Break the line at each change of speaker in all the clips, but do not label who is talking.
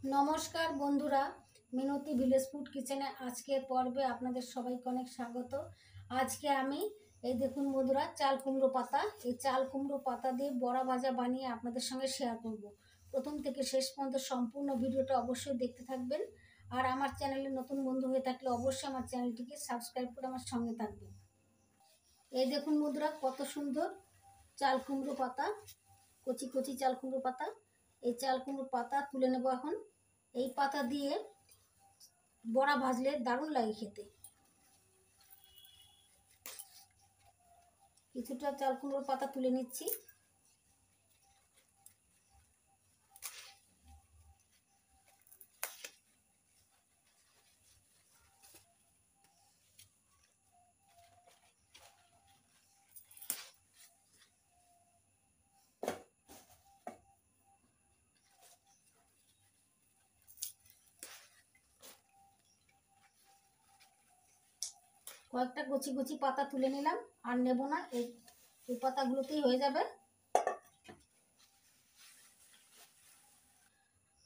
নমস্কার বন্ধুরা, মিনতি village food কিচেনে আজকের পর্বে আপনাদের সবাইকে অনেক স্বাগত। আজকে আমি এই দেখুন বন্ধুরা, চাল কুমড়ো পাতা, এই চাল কুমড়ো পাতা দিয়ে বড়া ভাজা বানিয়ে আপনাদের সঙ্গে শেয়ার করব। প্রথম থেকে শেষ পর্যন্ত সম্পূর্ণ ভিডিওটা অবশ্যই দেখতে থাকবেন। আর আমার চ্যানেলে নতুন বন্ধু হয়ে থাকলে অবশ্যই আমার চ্যানেলটিকে সাবস্ক্রাইব করে আমার সঙ্গে থাকবেন। এই দেখুন বন্ধুরা, কত সুন্দর চাল কুমড়ো পাতা, কচি কচি চাল কুমড়ো পাতা। এই চাল কুমড়ো পাতা তুলে নেব এখন। এই পাতা দিয়ে বড়া ভাজলে দারুণ লাগে খেতে। কিছুটা চাল কুমড়োর পাতা তুলে নিচ্ছি। কয়েকটা কচি কচি পাতা তুলে নিলাম, আর নেব না, এই পাতাগুলোতেই হয়ে যাবে।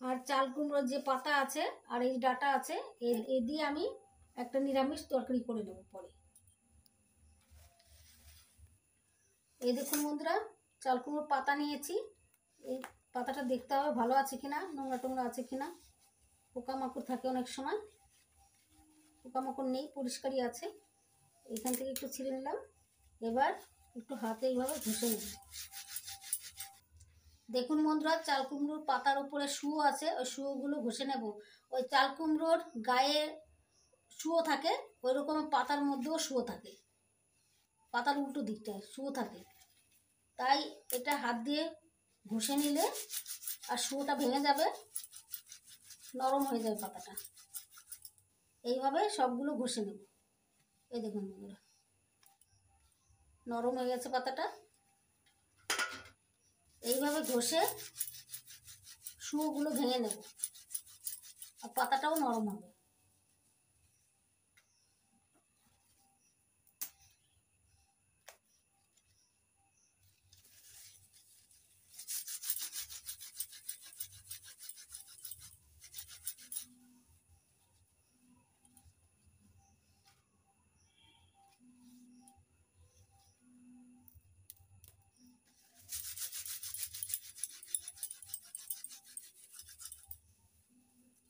আর চাল কুমড়োর যে পাতা আছে আর এই ডাটা আছে, এ দিয়ে আমি একটা নিরামিষ তরকারি করে নেব পরে। এই দেখুন বন্ধুরা, চাল কুমড়োর পাতা নিয়েছি। এই পাতাটা দেখতে হবে ভালো আছে কিনা, নোংরা টোংরা আছে কিনা। পোকামাকড় থাকে অনেক সময়, পোকামাকড় নেই, পরিষ্কারই আছে। এখান থেকে একটু ছিঁড়ে নিলাম। এবার একটু হাতে এইভাবে ঘষে নিলাম। দেখুন বন্ধুরা, চাল কুমড়োর পাতার উপরে শুয়ো আছে, ওই শুয়োগুলো ঘষে নেব। ওই চাল কুমড়োর গায়ে শুয়ো থাকে, ওই রকম পাতার মধ্যেও শুয়ো থাকে, পাতার উল্টো দিকটায় শুয়ো থাকে। তাই এটা হাত দিয়ে ঘষে নিলে আর শুয়োটা ভেঙে যাবে, নরম হয়ে যাবে পাতাটা। এইভাবে সবগুলো ঘষে নেব। এই দেখুন বন্ধুরা, নরম হয়ে গেছে পাতাটা। এইভাবে ঘষে শুয়োগুলো ভেঙে নেব, আর পাতাটাও নরম হবে।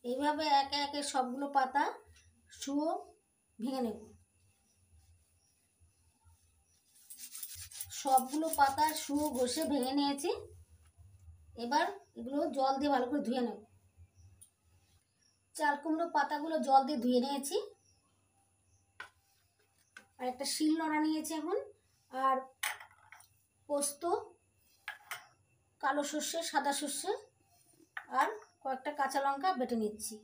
এইভাবে একে একে সবগুলো পাতা শুয়ো ভেঙে নেব। সবগুলো পাতা শুয়ো ঘষে ভেঙে নিয়েছি। এবার এগুলো জল দিয়ে ভালো করে ধুয়ে নেব। চাল কুমড়ো পাতাগুলো জল দিয়ে ধুয়ে নিয়েছি। আর একটা শিল নোড়া নিয়েছি এখন। আর পোস্ত, কালো সর্ষে, সাদা সর্ষে, আর কয়েকটা কাঁচা লঙ্কা বেটে নিচ্ছি।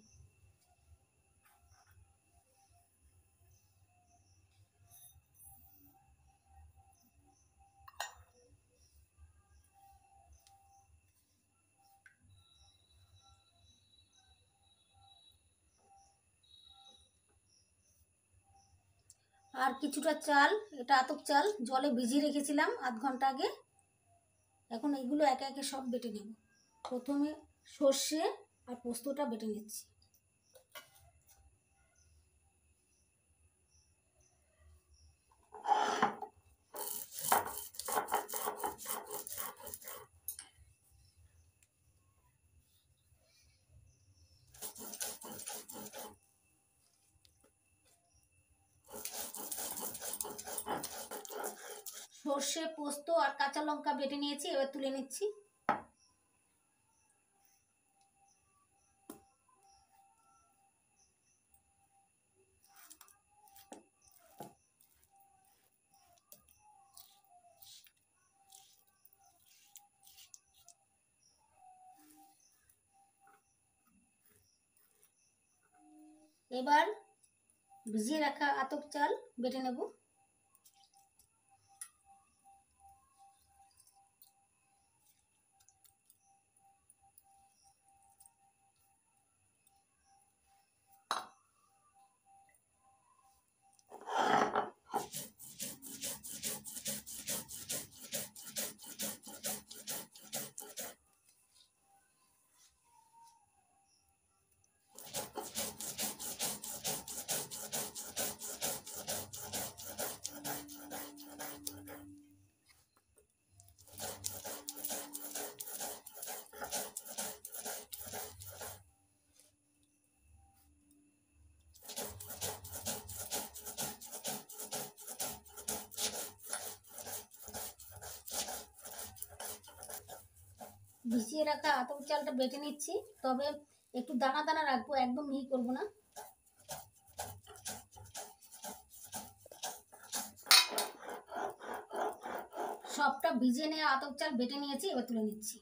আর কিছুটা চাল, এটা আতপ চাল, জলে ভিজিয়ে রেখেছিলাম আধ ঘন্টা আগে। এখন এইগুলো একে একে সব বেটে নেব। প্রথমে সর্ষে আর পোস্তটা বেটে নিচ্ছি। সর্ষে, পোস্ত আর কাঁচা লঙ্কা বেটে নিয়েছি, এবার তুলে নিচ্ছি। এবার ভিজিয়ে রাখা আতপ চাল বেটে নেব। ভিজিয়ে রাখা আতপ চালটা বেটে নিচ্ছি, তবে একটু দানা দানা রাখবো, একদম মিহি করবো না। সবটা ভিজিয়ে নিয়ে আতপ চাল বেটে নিয়েছি, এবার তুলে নিচ্ছি।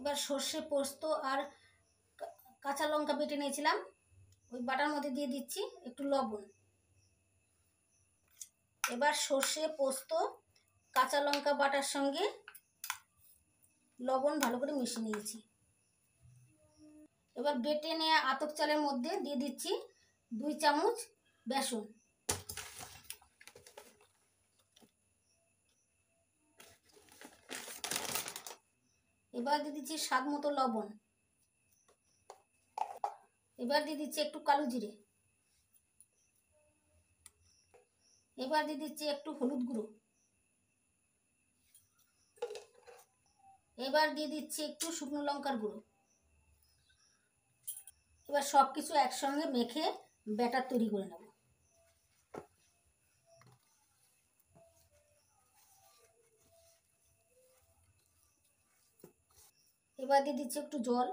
এবার সর্ষে পোস্ত আর কাঁচা লঙ্কা বেটে নিয়েছিলাম, ওই বাটার মধ্যে দিয়ে দিচ্ছি একটু লবণ। এবার সর্ষে পোস্ত কাঁচা লঙ্কা বাটার সঙ্গে লবণ ভালো করে মিশিয়ে নিয়েছি। এবার বেটে নেওয়া আতপ চালের মধ্যে দিয়ে দিচ্ছি 2 চামচ বেসন। এবার দিয়ে দিচ্ছি স্বাদ মতো লবণ। এবার দিয়ে দিচ্ছি একটু কালো জিরে। এবার দিয়ে দিচ্ছি একটু হলুদ গুঁড়ো। এবার দিয়ে দিচ্ছি একটু শুকনো লঙ্কার গুঁড়ো। এবার সব কিছু একসঙ্গে মেখে ব্যাটার তৈরি করে নেব। এবার দিয়ে দিচ্ছি একটু জল।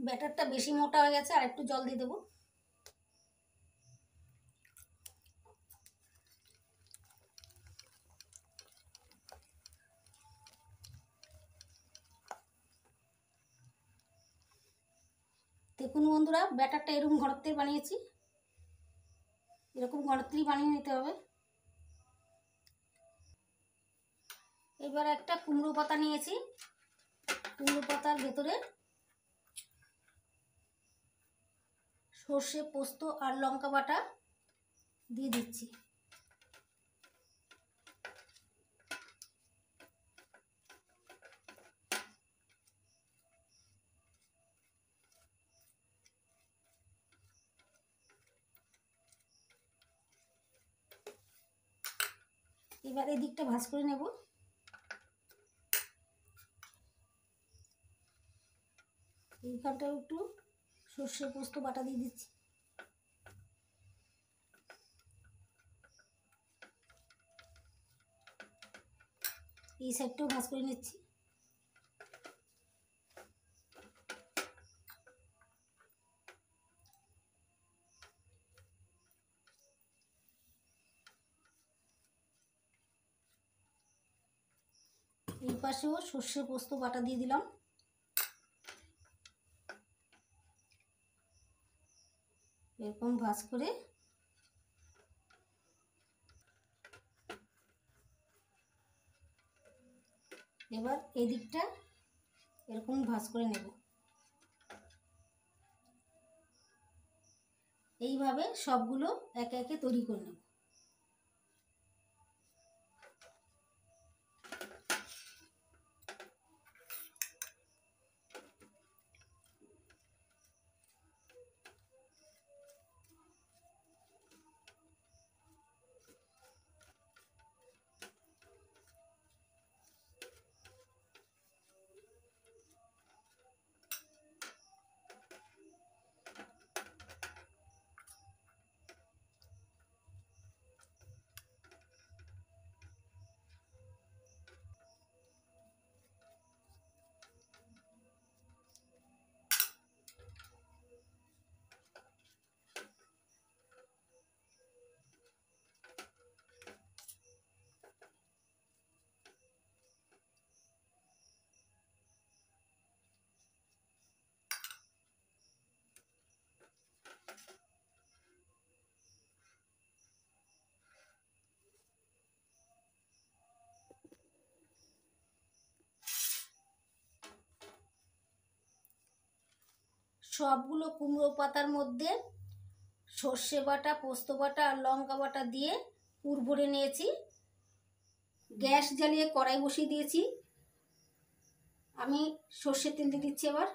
ব্যাটারটা বেশি মোটা হয়ে গেছে, আর একটু জল দিয়ে দেবো। দেখুন বন্ধুরা, ব্যাটারটা এরকম ঘনত্বের বানিয়েছি, এরকম ঘনত্বেরই বানিয়ে নিতে হবে। এবার একটা কুমড়ো পাতা নিয়েছি, কুমড়ো পাতার ভেতরে সর্ষে পোস্ত আর লঙ্কা বাটা দিয়ে দিচ্ছি। এবার এই দিকটা ভাজ করে নেব। এইখানটাও একটু সর্ষে পোস্ত বাটা দিয়ে দিচ্ছি। এই সাইডটাও ভাজ করে নিচ্ছি। এই পাশেও সর্ষে পোস্ত বাটা দিয়ে দিলাম। এরকম ভাজ করে এবার এই দিকটা এরকম ভাজ করে নেব। এইভাবে সবগুলো একে একে তৈরি করে নেব। সবগুলো কুমড়ো পাতার মধ্যে সর্ষে বাটা, পোস্ত বাটা আর লঙ্কা বাটা দিয়ে পুর ভরে নিয়েছি। গ্যাস জ্বালিয়ে কড়াই বসিয়ে দিয়েছি। আমি সর্ষের তেল দিয়ে দিচ্ছি। এবার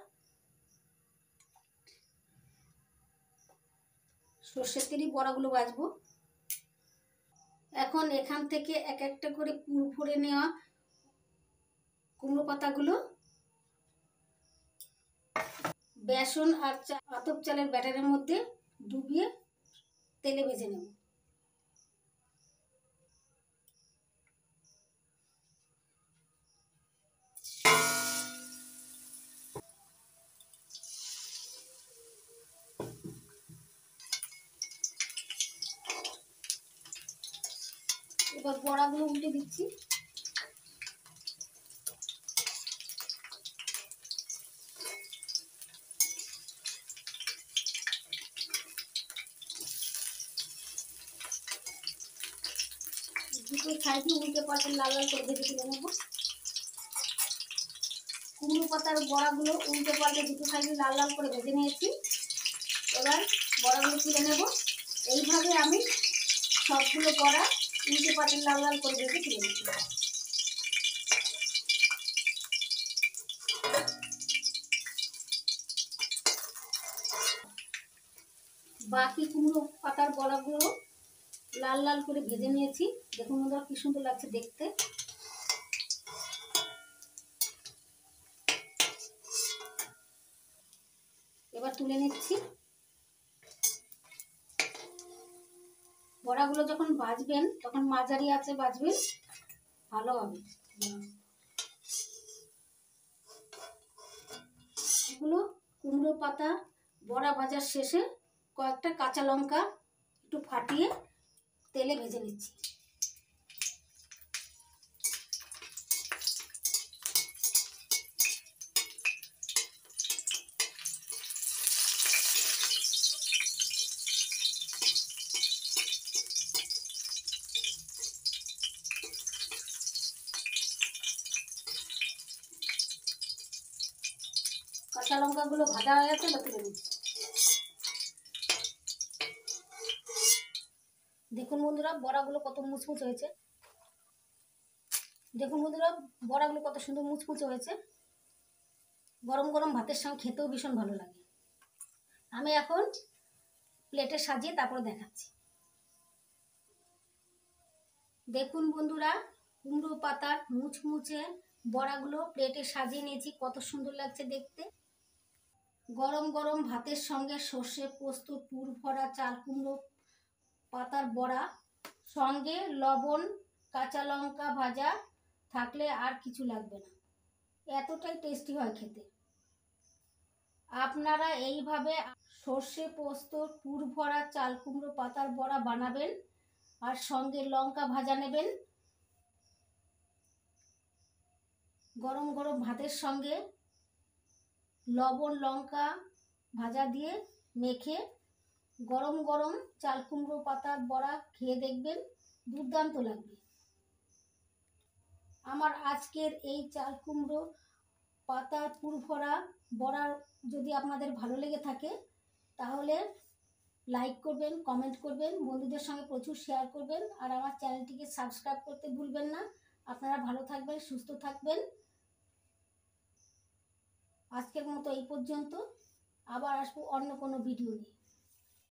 সর্ষের তেলই বড়াগুলো ভাজবো। এখন এখান থেকে এক একটা করে পুর ভরে নেওয়া কুমড়ো পাতাগুলো বেসন আর আতপ চালের ব্যাটারের মধ্যে ডুবিয়ে তেলে ভেজে নেব। এবার বড়াগুলো উল্টে দিচ্ছি। দুটো সাইডে উল্টে পাল্টে লাল লাল করে ভেজে তুলে নেব। কুমড়ো পাতার বড়াগুলো উল্টে পাল্টে দুটো সাইডে লাল লাল করে ভেজে নিয়েছি। এবার বড়াগুলো তুলে নেব। এইভাবে আমি সবগুলো বড়া উল্টে পাল্টে লাল লাল করে ভেজে তুলে নেব। বাকি কুমড়ো পাতার বড়াগুলো লাল লাল করে ভেজে নিয়েছি। দেখুন বন্ধুরা কি সুন্দর লাগছে দেখতে। এবার তুলে নিচ্ছি। বড়াগুলো যখন ভাজবেন তখন মাঝারি আঁচে ভাজবেন, ভালো হবে। এগুলো কুমড়ো পাতা বড়া ভাজার শেষে কয়েকটা কাঁচা লঙ্কা একটু ফাটিয়ে তেলে ভেজে নিচ্ছি। কাঁচা লঙ্কাগুলো ভাজা হয়ে গেছে, বা তুলে নিচ্ছি। দেখুন বন্ধুরা বড়াগুলো কত মুচমুচ হয়েছে। দেখুন বন্ধুরা বড়াগুলো কত সুন্দর মুচমুচে হয়েছে। গরম গরম ভাতের সঙ্গে খেতেও ভীষণ ভালো লাগে। আমি এখন প্লেটে সাজিয়ে তারপর দেখাচ্ছি। দেখুন বন্ধুরা কুমড়ো পাতার মুচমুচে বড়াগুলো প্লেটে সাজিয়ে নিয়েছি। কত সুন্দর লাগছে দেখতে। গরম গরম ভাতের সঙ্গে সর্ষে পোস্ত পুর ভরা চাল কুমড়ো পাতার বড়া, সঙ্গে লবণ কাঁচা লঙ্কা ভাজা থাকলে আর কিছু লাগবে না। এতটাই টেস্টি হয় খেতে। আপনারা এইভাবে সর্ষে পোস্ত পুর ভরা চাল কুমড়ো পাতার বড়া বানাবেন আর সঙ্গে লঙ্কা ভাজা নেবেন। গরম গরম ভাতের সঙ্গে লবণ লঙ্কা ভাজা দিয়ে মেখে গরম গরম চাল কুমড়ো পাতার বড়া খেয়ে দেখবেন, দুর্দান্ত লাগবে। আমার আজকের এই চাল কুমড়ো পাতার পুর ভরা বড়া যদি আপনাদের ভালো লেগে থাকে তাহলে লাইক করবেন, কমেন্ট করবেন, বন্ধুদের সঙ্গে প্রচুর শেয়ার করবেন আর আমার চ্যানেলটিকে সাবস্ক্রাইব করতে ভুলবেন না। আপনারা ভালো থাকবেন, সুস্থ থাকবেন। আজকের মতো এই পর্যন্ত। আবার আসবো অন্য কোনো ভিডিও নিয়ে।